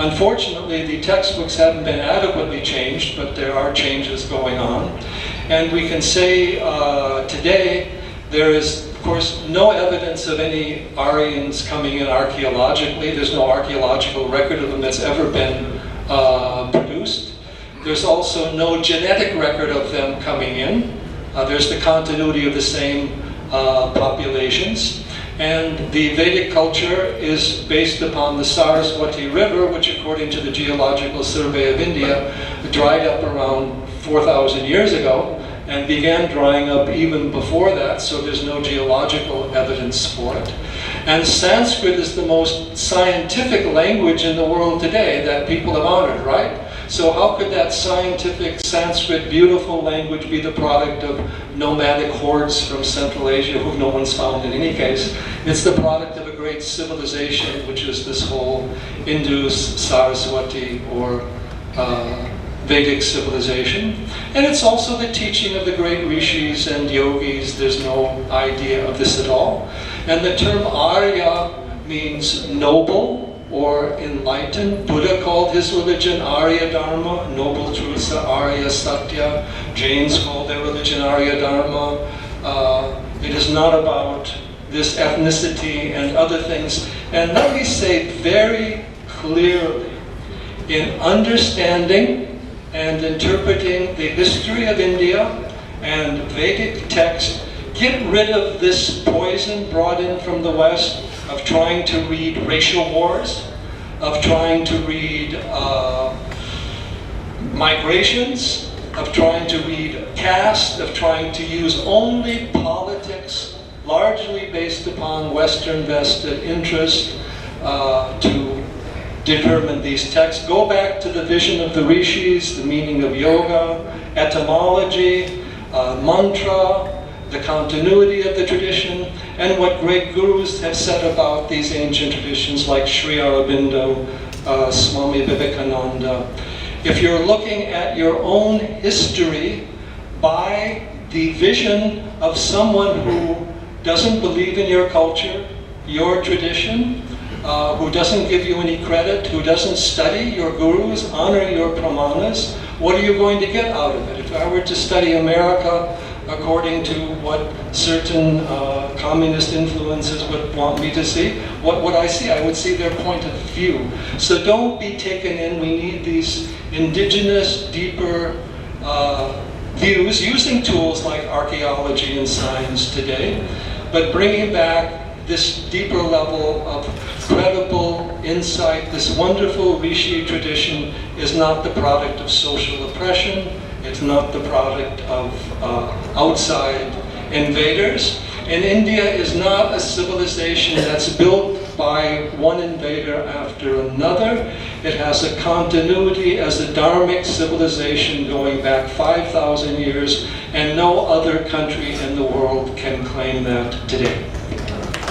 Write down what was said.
Unfortunately, the textbooks haven't been adequately changed, but there are changes going on. And we can say today there is, of course, no evidence of any Aryans coming in archaeologically. There's no archaeological record of them that's ever been produced. There's also no genetic record of them coming in. There's the continuity of the same populations. And the Vedic culture is based upon the Saraswati River, which according to the Geological Survey of India, dried up around 4,000 years ago and began drying up even before that, so there's no geological evidence for it. And Sanskrit is the most scientific language in the world today that people have honored, right? So how could that scientific Sanskrit, beautiful language be the product of nomadic hordes from Central Asia who no one's found in any case? It's the product of a great civilization, which is this whole Indus, Saraswati, or Vedic civilization. And it's also the teaching of the great rishis and yogis. There's no idea of this at all. And the term Arya means noble or enlightened. Buddha called his religion Arya Dharma, noble truths, Arya Satya. Jains called their religion Arya Dharma. It is not about this ethnicity and other things. And let me say very clearly, in understanding and interpreting the history of India and Vedic text, get rid of this poison brought in from the West of trying to read racial wars, of trying to read migrations, of trying to read caste, of trying to use only politics, largely based upon Western vested interest to determine these texts. Go back to the vision of the rishis, the meaning of yoga, etymology, mantra, the continuity of the tradition, and what great gurus have said about these ancient traditions like Sri Aurobindo, Swami Vivekananda. If you're looking at your own history by the vision of someone who doesn't believe in your culture, your tradition, who doesn't give you any credit, who doesn't study your gurus, honor your pramanas, what are you going to get out of it? If I were to study America according to what certain communist influences would want me to see, what would I see? I would see their point of view. So don't be taken in. We need these indigenous, deeper views, using tools like archaeology and science today, but bringing back this deeper level of credible insight. This wonderful Rishi tradition is not the product of social oppression. It's not the product of outside invaders. And India is not a civilization that's built by one invader after another. It has a continuity as a dharmic civilization going back 5,000 years, and no other country in the world can claim that today.